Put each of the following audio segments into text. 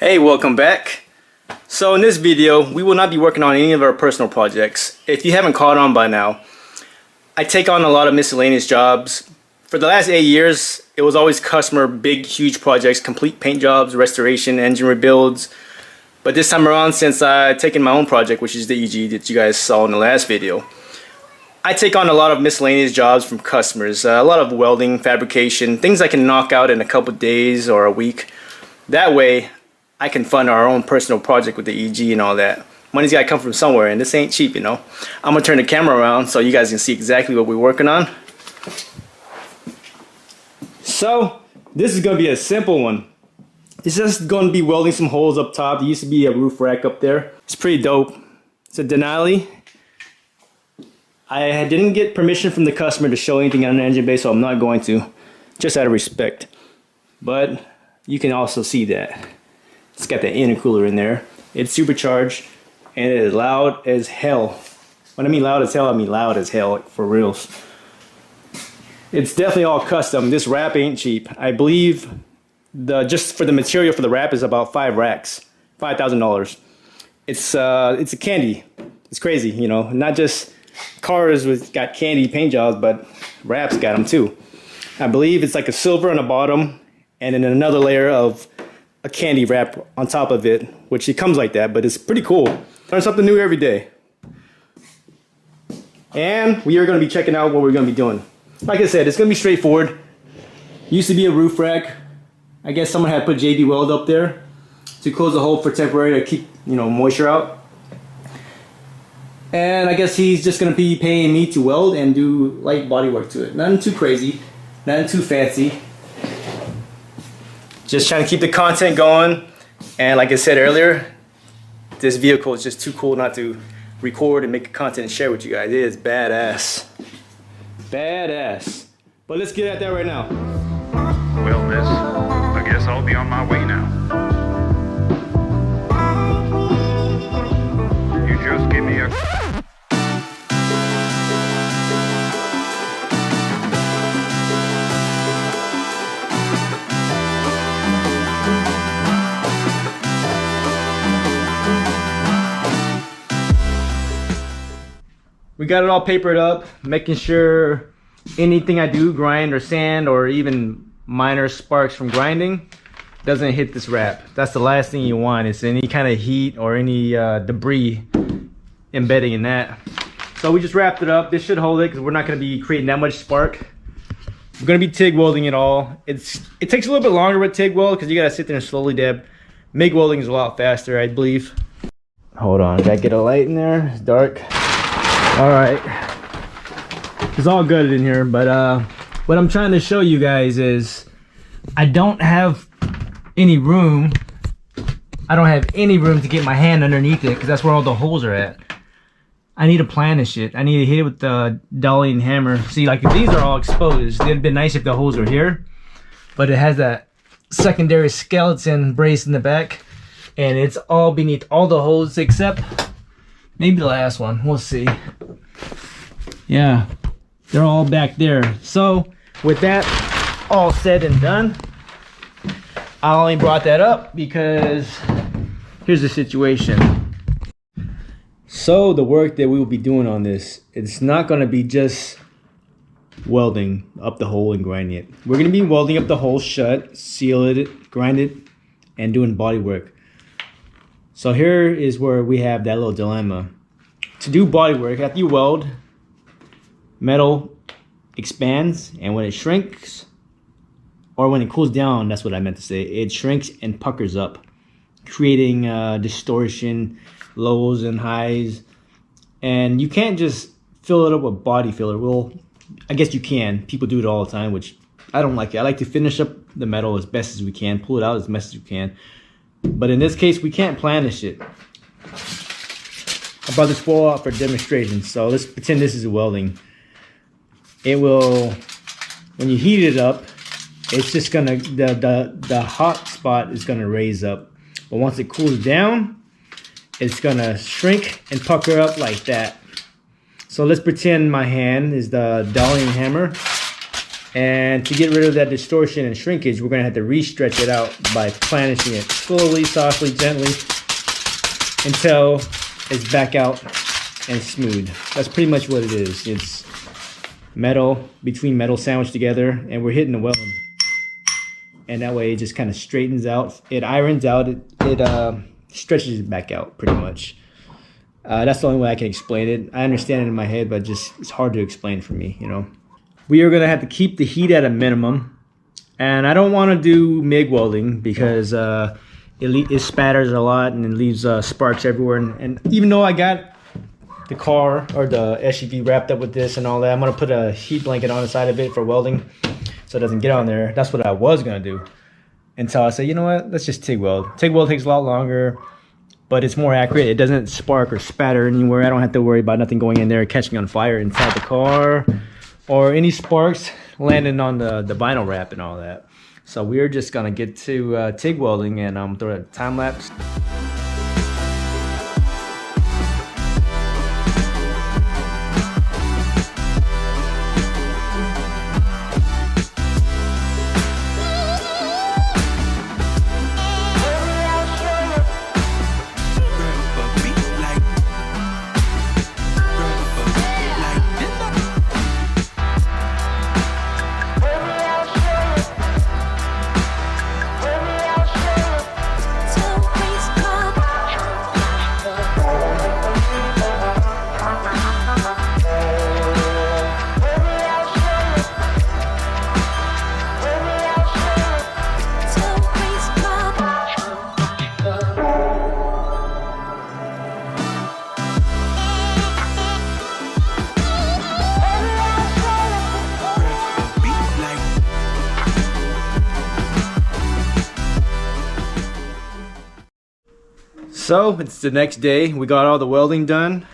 Hey, welcome back. So in this video, we will not be working on any of our personal projects. If you haven't caught on by now, I take on a lot of miscellaneous jobs. For the last 8 years, it was always customer big, huge projects, complete paint jobs, restoration, engine rebuilds. But this time around, since I've taken my own project, which is the EG that you guys saw in the last video, I take on a lot of miscellaneous jobs from customers. A lot of welding, fabrication, things I can knock out in a couple days or a week. That way, I can fund our own personal project with the EG and all that. Money's gotta come from somewhere, and this ain't cheap, you know. I'm gonna turn the camera around so you guys can see exactly what we're working on. So, this is gonna be a simple one. It's just gonna be welding some holes up top. There used to be a roof rack up there. It's pretty dope. It's a Denali. I didn't get permission from the customer to show anything on the engine bay, so I'm not going to, just out of respect. But you can also see that. It's got the intercooler in there. It's supercharged and it is loud as hell. When I mean loud as hell, I mean loud as hell, like for reals. It's definitely all custom. This wrap ain't cheap. I believe just for the material for the wrap is about 5 racks, $5,000. It's a candy. It's crazy, you know. Not just cars got candy paint jobs, but wraps got them too. I believe it's like a silver on the bottom and then another layer of a candy wrap on top of it, which it comes like that, but it's pretty cool. Learn something new every day. And we are going to be checking out what we're going to be doing. Like I said, it's going to be straightforward. Used to be a roof rack. I guess someone had put JB Weld up there to close the hole for temporary to keep, you know, moisture out. And I guess he's just going to be paying me to weld and do light body work to it. Nothing too crazy, nothing too fancy. Just trying to keep the content going, and like I said earlier, this vehicle is just too cool not to record and make content and share with you guys. It is badass. Badass. But let's get at that right now. Well, miss, I guess I'll be on my way now. You just give me a... We got it all papered up, making sure anything I do, grind or sand or even minor sparks from grinding, doesn't hit this wrap. That's the last thing you want, is any kind of heat or any debris embedding in that. So we just wrapped it up. This should hold it because we're not going to be creating that much spark. We're going to be TIG welding it all. It takes a little bit longer with TIG weld because you got to sit there and slowly dab. MIG welding is a lot faster, I believe. Hold on, gotta get a light in there. It's dark. Alright, it's all good in here, but what I'm trying to show you guys is I don't have any room. I don't have any room to get my hand underneath it because that's where all the holes are at. I need to plan this shit. I need to hit it with the dolly and hammer. See, like if these are all exposed, it'd be nice if the holes were here, but it has that secondary skeleton brace in the back and it's all beneath all the holes except maybe the last one. We'll see. Yeah, they're all back there. So with that all said and done, I only brought that up because here's the situation. So the work that we will be doing on this, it's not going to be just welding up the hole and grinding it. We're going to be welding up the hole shut, seal it, grind it, and doing body work. So here is where we have that little dilemma. To do body work, after you weld, metal expands, and when it shrinks, or when it cools down, that's what I meant to say, it shrinks and puckers up, creating distortion, lows and highs. And you can't just fill it up with body filler. Well, I guess you can. People do it all the time, which I don't like it. I like to finish up the metal as best as we can, pull it out as best as we can. But in this case, we can't plan this shit. I brought this foil out for demonstration, so let's pretend this is welding. It will, when you heat it up, it's just gonna, the hot spot is gonna raise up. But once it cools down, it's gonna shrink and pucker up like that. So let's pretend my hand is the dolly and hammer. And to get rid of that distortion and shrinkage, we're gonna have to re-stretch it out by planishing it slowly, softly, gently, until it's back out and smooth. That's pretty much what it is. It's metal, between metal sandwiched together, and we're hitting the welding. And that way it just kind of straightens out. It irons out, it stretches it back out pretty much. That's the only way I can explain it. I understand it in my head, but just it's hard to explain for me, you know. We are gonna have to keep the heat at a minimum. And I don't wanna do MIG welding because it spatters a lot and it leaves sparks everywhere. And even though I got the car or the SUV wrapped up with this and all that, I'm gonna put a heat blanket on the side of it for welding so it doesn't get on there. That's what I was gonna do until I said, you know what, let's just TIG weld. TIG weld takes a lot longer, but it's more accurate. It doesn't spark or spatter anywhere. I don't have to worry about nothing going in there catching on fire inside the car or any sparks landing on the vinyl wrap and all that. So we're just gonna get to TIG welding and throw a time lapse. So it's the next day. We got all the welding done.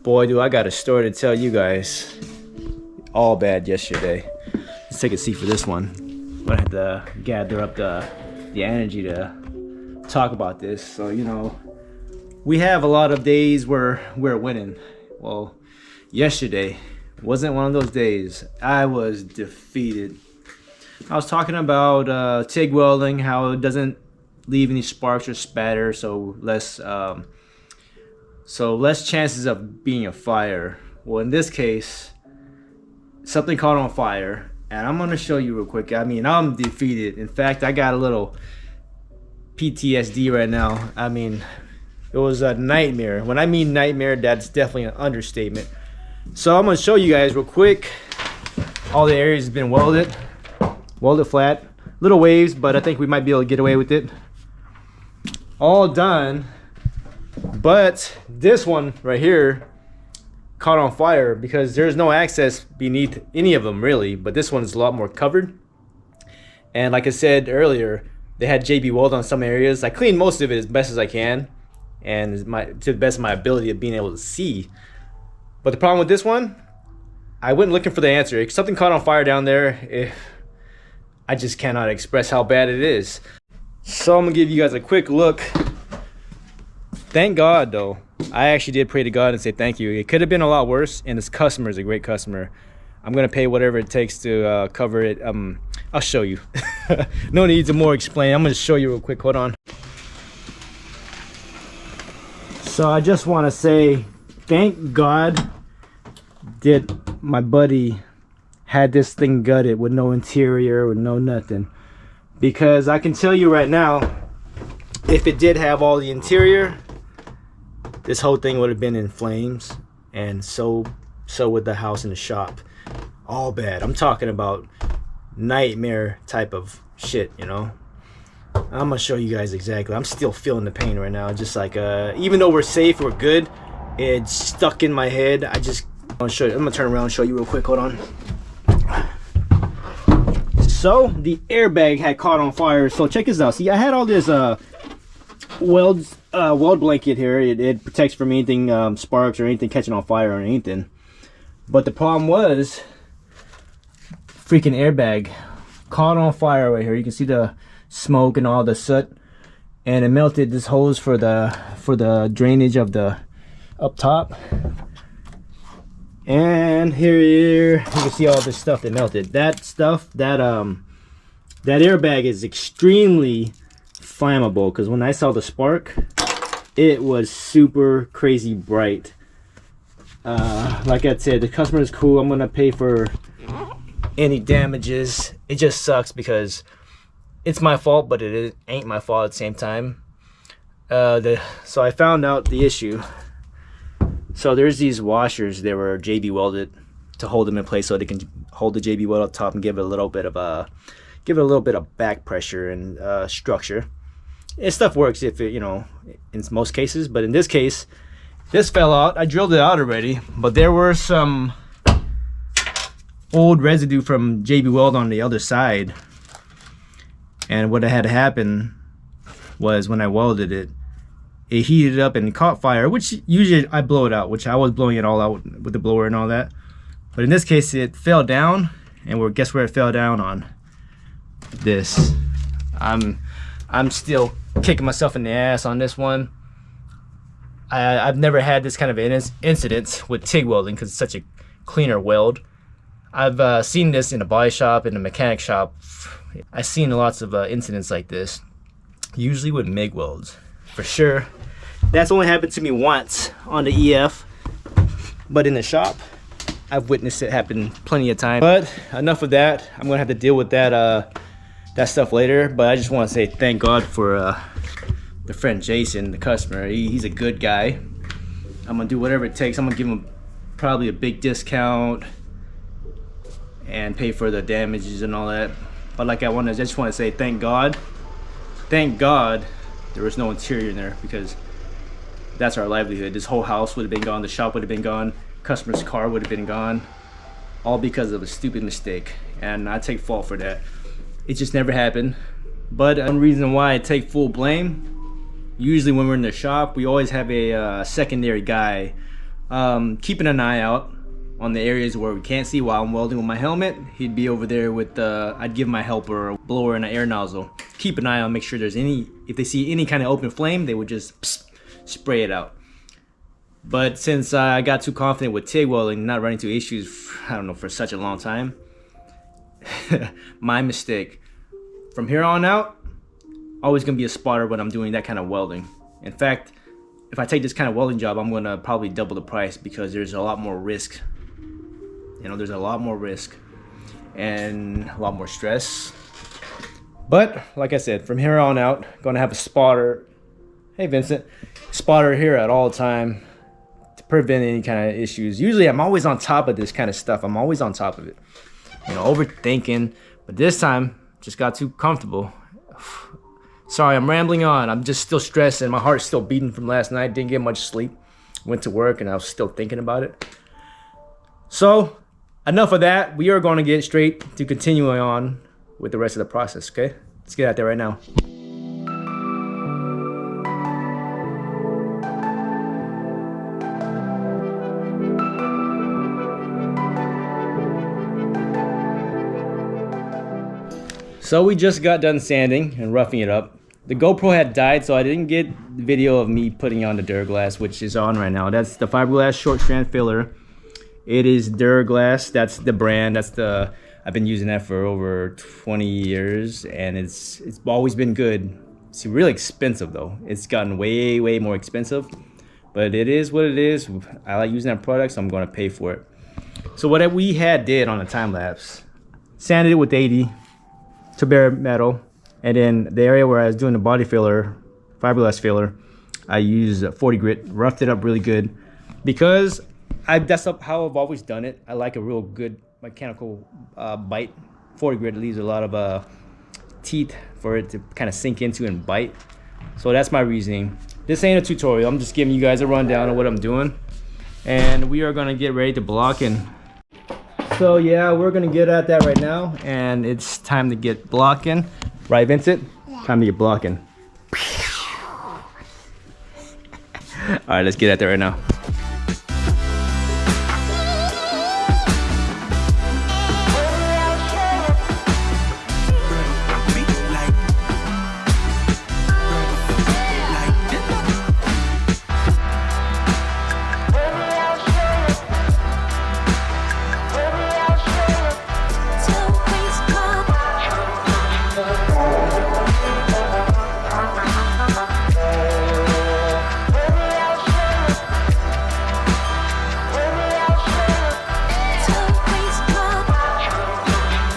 Boy, do I got a story to tell you guys. All bad yesterday. Let's take a seat for this one. I'm gonna have to gather up the energy to talk about this. So, you know, we have a lot of days where we're winning. Well, yesterday wasn't one of those days. I was defeated. I was talking about TIG welding, how it doesn't leave any sparks or spatter, so less chances of being a fire. Well, in this case, something caught on fire, and I'm gonna show you real quick. I mean, I'm defeated. In fact, I got a little PTSD right now. I mean, it was a nightmare. When I mean nightmare, that's definitely an understatement. So I'm gonna show you guys real quick. All the areas have been welded flat. Little waves, but I think we might be able to get away with it. All done, but this one right here caught on fire because there's no access beneath any of them really, but this one's a lot more covered. And like I said earlier, they had JB Weld on some areas. I cleaned most of it as best as I can and to the best of my ability of being able to see. But the problem with this one, I went looking for the answer. Something caught on fire down there. I just cannot express how bad it is. So I'm gonna give you guys a quick look. Thank God though, I actually did pray to God and say thank you. It could have been a lot worse, and this customer is a great customer. I'm gonna pay whatever it takes to cover it. I'll show you. No need to more explain. I'm gonna show you real quick. Hold on. So I just want to say thank God that my buddy had this thing gutted with no interior, with no nothing. Because I can tell you right now, if it did have all the interior, this whole thing would have been in flames, and so would the house and the shop. All bad. I'm talking about nightmare type of shit, you know. I'm gonna show you guys exactly. I'm still feeling the pain right now. Just like even though we're safe, we're good, it's stuck in my head. I'm gonna show you. I'm gonna turn around and show you real quick. Hold on. So the airbag had caught on fire. So check this out. See, I had all this weld blanket here. It protects from anything sparks or anything catching on fire or anything. But the problem was, freaking airbag caught on fire right here. You can see the smoke and all the soot, and it melted this hose for the drainage of the up top. And here you can see all this stuff that melted. That stuff, that airbag is extremely flammable, because when I saw the spark, it was super crazy bright. Like I said, the customer is cool. I'm gonna pay for any damages. It just sucks because it's my fault, but it ain't my fault at the same time. So I found out the issue. So there's these washers that were JB welded to hold them in place, so they can hold the JB weld up top and give it a little bit of back pressure and structure. And stuff works if it, in most cases, but in this case, this fell out. I drilled it out already, but there were some old residue from JB Weld on the other side. And what had happened was when I welded it, it heated up and caught fire, which usually I blow it out, which I was blowing it all out with the blower and all that. But in this case, it fell down, and guess where it fell down on? This. I'm still kicking myself in the ass on this one. I've never had this kind of incident with TIG welding because it's such a cleaner weld. I've seen this in a body shop, in a mechanic shop. I've seen lots of incidents like this, usually with MIG welds, for sure. That's only happened to me once on the EF, but in the shop, I've witnessed it happen plenty of times. But enough of that. I'm gonna have to deal with that stuff later. But I just want to say thank God for the friend Jason, the customer. He's a good guy. I'm gonna do whatever it takes. I'm gonna give him probably a big discount and pay for the damages and all that. But like I just want to say thank God there was no interior in there, because that's our livelihood. This whole house would have been gone, the shop would have been gone, customer's car would have been gone, all because of a stupid mistake, and I take fault for that. It just never happened. But one reason why I take full blame, usually when we're in the shop, we always have a secondary guy keeping an eye out on the areas where we can't see while I'm welding with my helmet. He'd be over there with I'd give my helper a blower and an air nozzle, keep an eye on, make sure there's if they see any kind of open flame, they would just spray it out. But since I got too confident with TIG welding, not running into issues, I don't know, for such a long time, my mistake. From here on out, always gonna be a spotter when I'm doing that kind of welding. In fact, if I take this kind of welding job, I'm gonna probably double the price, because there's a lot more risk. There's a lot more risk and a lot more stress. But like I said, from here on out, gonna have a spotter. Hey Vincent, spotter here at all time to prevent any kind of issues. Usually I'm always on top of this kind of stuff. I'm always on top of it. Overthinking. But this time, just got too comfortable. Sorry, I'm rambling on. I'm just still stressed and my heart's still beating from last night. Didn't get much sleep. Went to work and I was still thinking about it. So, enough of that. We are going to get straight to continuing on with the rest of the process, okay? Let's get out there right now. So we just got done sanding and roughing it up. The GoPro had died, so I didn't get the video of me putting on the Duraglass, which is on right now. That's the fiberglass short strand filler. It is Duraglass. That's the brand. I've been using that for over 20 years, and it's always been good. It's really expensive though. It's gotten way more expensive, but it is what it is. I like using that product, so I'm going to pay for it. So what we did on the time lapse, sanded it with 80 to bare metal, and then the area where I was doing the body filler, fiberglass filler, I used 40 grit, roughed it up really good, because that's how I've always done it. I like a real good mechanical bite. 40 grit leaves a lot of teeth for it to kind of sink into and bite. So that's my reasoning. This ain't a tutorial. I'm just giving you guys a rundown of what I'm doing, and we are gonna get ready to block in. So yeah, we're gonna get at that right now, and it's time to get blocking. Right, Vincent? Yeah. Time to get blocking. All right, let's get at that right now.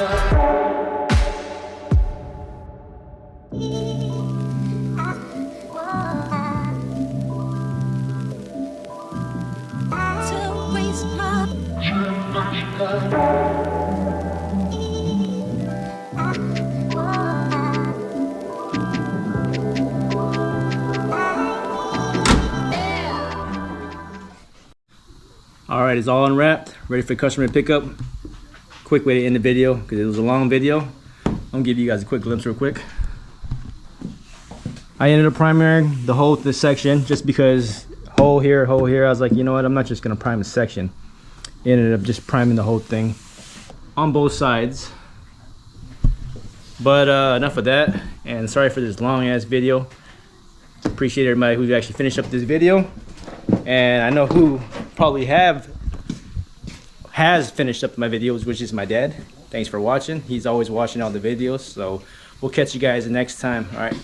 All right, it's all unwrapped, ready for customer pickup. Quick way to end the video because it was a long video. I'm gonna give you guys a quick glimpse real quick. I ended up priming the whole this section just because hole here. I was like, you know what? I'm not just gonna prime a section. Ended up just priming the whole thing on both sides. But enough of that. And sorry for this long ass video. Appreciate everybody who actually finished up this video. And I know who probably has finished up my videos, which is my dad. Thanks for watching. He's always watching all the videos. So we'll catch you guys the next time. All right.